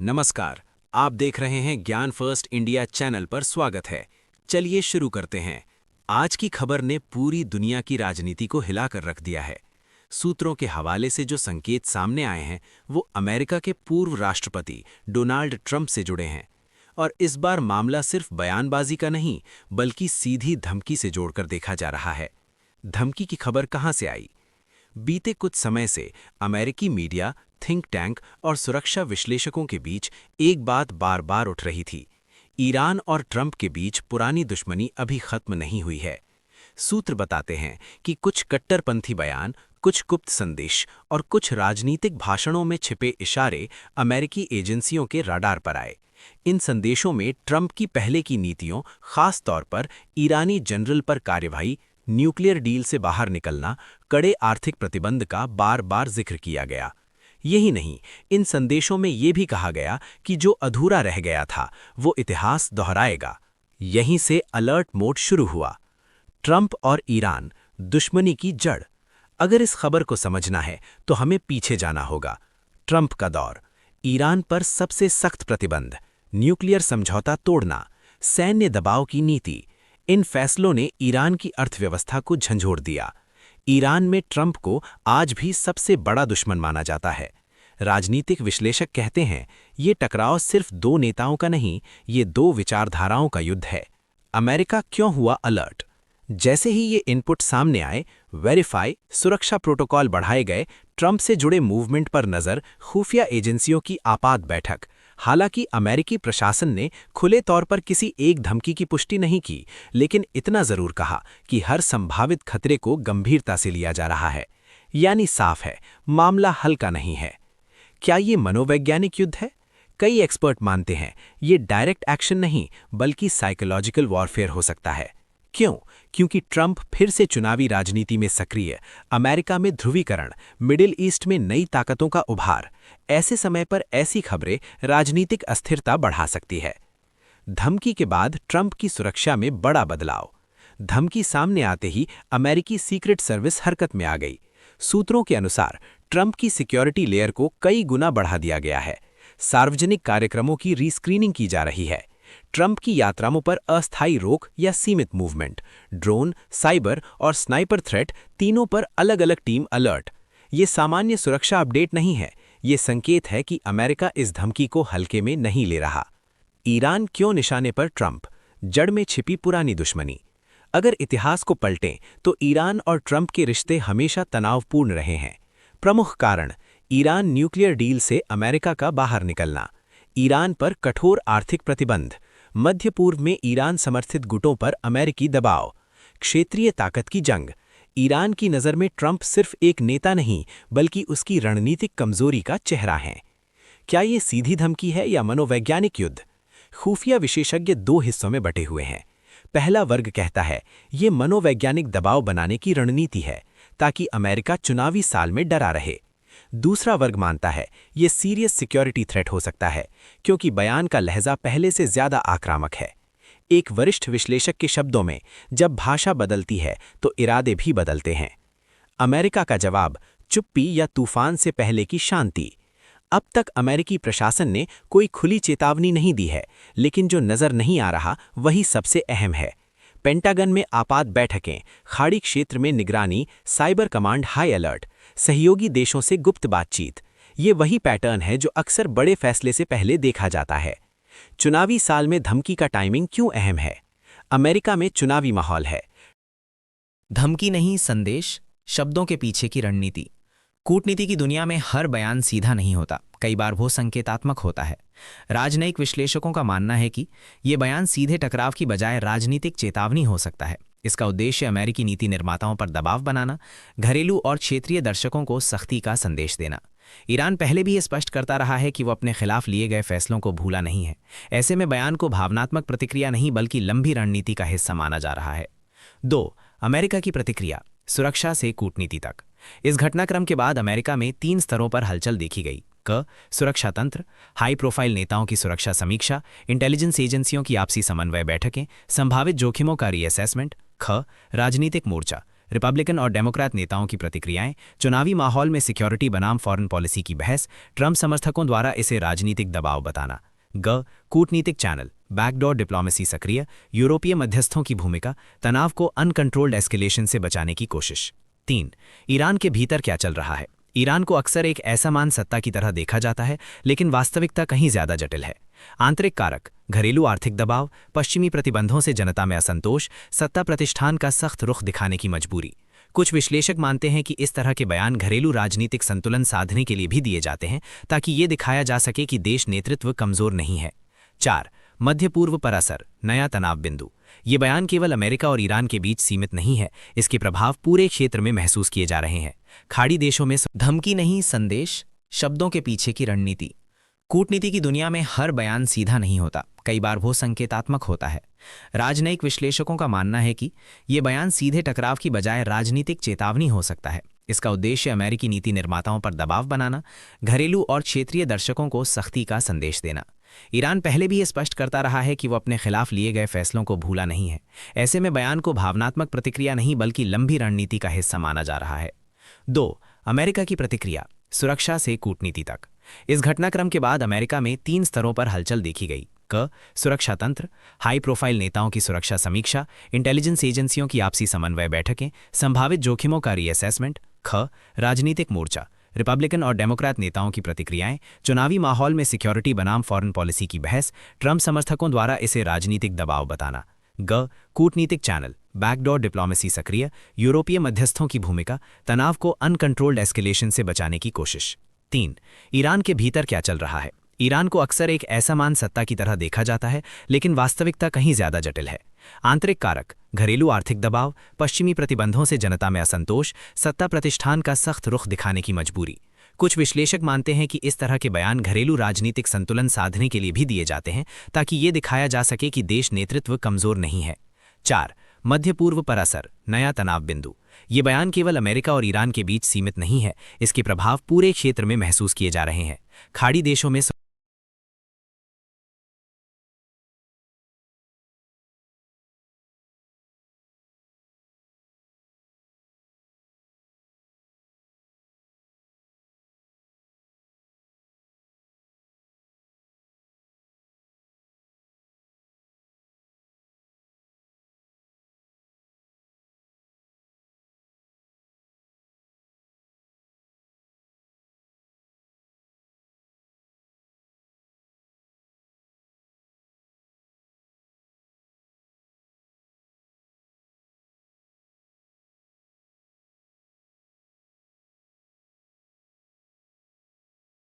नमस्कार। आप देख रहे हैं ज्ञान फर्स्ट इंडिया चैनल पर स्वागत है। चलिए शुरू करते हैं। आज की खबर ने पूरी दुनिया की राजनीति को हिलाकर रख दिया है। सूत्रों के हवाले से जो संकेत सामने आए हैं वो अमेरिका के पूर्व राष्ट्रपति डोनाल्ड ट्रंप से जुड़े हैं। और इस बार मामला सिर्फ बयानबाजी का नहीं बल्कि सीधी धमकी से जोड़कर देखा जा रहा है। धमकी की खबर कहां से आई? बीते कुछ समय से अमेरिकी मीडिया, थिंक टैंक और सुरक्षा विश्लेषकों के बीच एक बात बार बार उठ रही थी। ईरान और ट्रंप के बीच पुरानी दुश्मनी अभी खत्म नहीं हुई है। सूत्र बताते हैं कि कुछ कट्टरपंथी बयान, कुछ गुप्त संदेश और कुछ राजनीतिक भाषणों में छिपे इशारे अमेरिकी एजेंसियों के रडार पर आए। इन संदेशों में ट्रंप की पहले की नीतियों, खास तौर पर ईरानी जनरल पर कार्यवाही, न्यूक्लियर डील से बाहर निकलना, कड़े आर्थिक प्रतिबंध का बार बार जिक्र किया गया। यही नहीं, इन संदेशों में ये भी कहा गया कि जो अधूरा रह गया था वो इतिहास दोहराएगा। यहीं से अलर्ट मोड शुरू हुआ। ट्रंप और ईरान, दुश्मनी की जड़। अगर इस खबर को समझना है तो हमें पीछे जाना होगा। ट्रंप का दौर, ईरान पर सबसे सख्त प्रतिबंध, न्यूक्लियर समझौता तोड़ना, सैन्य दबाव की नीति, इन फैसलों ने ईरान की अर्थव्यवस्था को झंझोड़ दिया। ईरान में ट्रंप को आज भी सबसे बड़ा दुश्मन माना जाता है। राजनीतिक विश्लेषक कहते हैं ये टकराव सिर्फ दो नेताओं का नहीं, ये दो विचारधाराओं का युद्ध है। अमेरिका क्यों हुआ अलर्ट? जैसे ही ये इनपुट सामने आए, वेरीफाई, सुरक्षा प्रोटोकॉल बढ़ाए गए, ट्रंप से जुड़े मूवमेंट पर नज़र, खुफिया एजेंसियों की आपात बैठक। हालांकि अमेरिकी प्रशासन ने खुले तौर पर किसी एक धमकी की पुष्टि नहीं की, लेकिन इतना जरूर कहा कि हर संभावित खतरे को गंभीरता से लिया जा रहा है। यानी साफ है, मामला हल्का नहीं है। क्या ये मनोवैज्ञानिक युद्ध है? कई एक्सपर्ट मानते हैं ये डायरेक्ट एक्शन नहीं बल्कि साइकोलॉजिकल वॉरफेयर हो सकता है। क्यों? क्योंकि ट्रंप फिर से चुनावी राजनीति में सक्रिय, अमेरिका में ध्रुवीकरण, मिडिल ईस्ट में नई ताकतों का उभार। ऐसे समय पर ऐसी खबरें राजनीतिक अस्थिरता बढ़ा सकती है। धमकी के बाद ट्रंप की सुरक्षा में बड़ा बदलाव। धमकी सामने आते ही अमेरिकी सीक्रेट सर्विस हरकत में आ गई। सूत्रों के अनुसार ट्रंप की सिक्योरिटी लेयर को कई गुना बढ़ा दिया गया है। सार्वजनिक कार्यक्रमों की रीस्क्रीनिंग की जा रही है। ट्रंप की यात्राओं पर अस्थायी रोक या सीमित मूवमेंट, ड्रोन, साइबर और स्नाइपर थ्रेट, तीनों पर अलग अलग टीम अलर्ट। ये सामान्य सुरक्षा अपडेट नहीं है, ये संकेत है कि अमेरिका इस धमकी को हल्के में नहीं ले रहा। ईरान क्यों निशाने पर ट्रंप? जड़ में छिपी पुरानी दुश्मनी। अगर इतिहास को पलटें तो ईरान और ट्रंप के रिश्ते हमेशा तनावपूर्ण रहे हैं। प्रमुख कारण, ईरान न्यूक्लियर डील से अमेरिका का बाहर निकलना, ईरान पर कठोर आर्थिक प्रतिबंध, मध्य पूर्व में ईरान समर्थित गुटों पर अमेरिकी दबाव, क्षेत्रीय ताकत की जंग। ईरान की नज़र में ट्रंप सिर्फ एक नेता नहीं बल्कि उसकी रणनीतिक कमजोरी का चेहरा है। क्या ये सीधी धमकी है या मनोवैज्ञानिक युद्ध? खुफिया विशेषज्ञ दो हिस्सों में बटे हुए हैं। पहला वर्ग कहता है ये मनोवैज्ञानिक दबाव बनाने की रणनीति है ताकि अमेरिका चुनावी साल में डरा रहे। दूसरा वर्ग मानता है ये सीरियस सिक्योरिटी थ्रेट हो सकता है क्योंकि बयान का लहजा पहले से ज्यादा आक्रामक है। एक वरिष्ठ विश्लेषक के शब्दों में, जब भाषा बदलती है तो इरादे भी बदलते हैं। अमेरिका का जवाब, चुप्पी या तूफान से पहले की शांति। अब तक अमेरिकी प्रशासन ने कोई खुली चेतावनी नहीं दी है, लेकिन जो नजर नहीं आ रहा वही सबसे अहम है। पेंटागन में आपात बैठकें, खाड़ी क्षेत्र में निगरानी, साइबर कमांड हाई अलर्ट, सहयोगी देशों से गुप्त बातचीत। ये वही पैटर्न है जो अक्सर बड़े फैसले से पहले देखा जाता है। चुनावी साल में धमकी का टाइमिंग क्यों अहम है? अमेरिका में चुनावी माहौल है। धमकी नहीं, संदेश, शब्दों के पीछे की रणनीति। कूटनीति की दुनिया में हर बयान सीधा नहीं होता, कई बार वो संकेतात्मक होता है। राजनयिक विश्लेषकों का मानना है कि ये बयान सीधे टकराव की बजाय राजनीतिक चेतावनी हो सकता है। इसका उद्देश्य अमेरिकी नीति निर्माताओं पर दबाव बनाना, घरेलू और क्षेत्रीय दर्शकों को सख्ती का संदेश देना। ईरान पहले भी ये स्पष्ट करता रहा है कि वो अपने खिलाफ लिए गए फैसलों को भूला नहीं है। ऐसे में बयान को भावनात्मक प्रतिक्रिया नहीं बल्कि लंबी रणनीति का हिस्सा माना जा रहा है। 2. अमेरिका की प्रतिक्रिया, सुरक्षा से कूटनीति तक। इस घटनाक्रम के बाद अमेरिका में 3 स्तरों पर हलचल देखी गई। क. सुरक्षा तंत्र, हाई प्रोफाइल नेताओं की सुरक्षा समीक्षा, इंटेलिजेंस एजेंसियों की आपसी समन्वय बैठकें, संभावित जोखिमों का रीअसेसमेंट। ख. राजनीतिक मोर्चा, रिपब्लिकन और डेमोक्रेट नेताओं की प्रतिक्रियाएं, चुनावी माहौल में सिक्योरिटी बनाम फॉरेन पॉलिसी की बहस, ट्रंप समर्थकों द्वारा इसे राजनीतिक दबाव बताना। कूटनीतिक चैनल, बैकडोर डिप्लोमेसी सक्रिय, यूरोपीय मध्यस्थों की भूमिका, तनाव को अनकंट्रोल्ड एस्केलेशन से बचाने की कोशिश। 3. ईरान के भीतर क्या चल रहा है? ईरान को अक्सर एक असमान सत्ता की तरह देखा जाता है, लेकिन वास्तविकता कहीं ज्यादा जटिल है। आंतरिक कारक, घरेलू आर्थिक दबाव, पश्चिमी प्रतिबंधों से जनता में असंतोष, सत्ता प्रतिष्ठान का सख्त रुख दिखाने की मजबूरी। कुछ विश्लेषक मानते हैं कि इस तरह के बयान घरेलू राजनीतिक संतुलन साधने के लिए भी दिए जाते हैं, ताकि ये दिखाया जा सके कि देश नेतृत्व कमजोर नहीं है। 4. मध्य पूर्व पर असर, नया तनाव बिंदु। ये बयान केवल अमेरिका और ईरान के बीच सीमित नहीं है, इसके प्रभाव पूरे क्षेत्र में महसूस किए जा रहे हैं। खाड़ी देशों में धमकी नहीं संदेश, शब्दों के पीछे की रणनीति। कूटनीति की दुनिया में हर बयान सीधा नहीं होता, कई बार वो संकेतात्मक होता है। राजनयिक विश्लेषकों का मानना है कि ये बयान सीधे टकराव की बजाय राजनीतिक चेतावनी हो सकता है। इसका उद्देश्य अमेरिकी नीति निर्माताओं पर दबाव बनाना, घरेलू और क्षेत्रीय दर्शकों को सख्ती का संदेश देना। ईरान पहले भी ये स्पष्ट करता रहा है कि वो अपने खिलाफ लिए गए फैसलों को भूला नहीं है। ऐसे में बयान को भावनात्मक प्रतिक्रिया नहीं बल्कि लंबी रणनीति का हिस्सा माना जा रहा है। 2. अमेरिका की प्रतिक्रिया, सुरक्षा से कूटनीति तक। इस घटनाक्रम के बाद अमेरिका में 3 स्तरों पर हलचल देखी गई। सुरक्षा तंत्र, हाई प्रोफाइल नेताओं की सुरक्षा समीक्षा, इंटेलिजेंस एजेंसियों की आपसी समन्वय बैठकें, संभावित जोखिमों का रीअसेसमेंट। राजनीतिक मोर्चा, रिपब्लिकन और डेमोक्रेट नेताओं की प्रतिक्रियाएं, चुनावी माहौल में सिक्योरिटी बनाम फॉरेन पॉलिसी की बहस, ट्रंप समर्थकों द्वारा इसे राजनीतिक दबाव बताना। कूटनीतिक चैनल, बैकडोर डिप्लोमेसी सक्रिय, यूरोपीय मध्यस्थों की भूमिका, तनाव को अनकंट्रोल्ड एस्केलेशन से बचाने की कोशिश। 3. ईरान के भीतर क्या चल रहा है? ईरान को अक्सर एक असमान सत्ता की तरह देखा जाता है, लेकिन वास्तविकता कहीं ज्यादा जटिल है। आंतरिक कारक, घरेलू आर्थिक दबाव, पश्चिमी प्रतिबंधों से जनता में असंतोष, सत्ता प्रतिष्ठान का सख्त रुख दिखाने की मजबूरी। कुछ विश्लेषक मानते हैं कि इस तरह के बयान घरेलू राजनीतिक संतुलन साधने के लिए भी दिए जाते हैं, ताकि ये दिखाया जा सके कि देश नेतृत्व कमजोर नहीं है। 4. मध्य पूर्व पर असर, नया तनाव बिंदु। ये बयान केवल अमेरिका और ईरान के बीच सीमित नहीं है, इसके प्रभाव पूरे क्षेत्र में महसूस किए जा रहे हैं। खाड़ी देशों में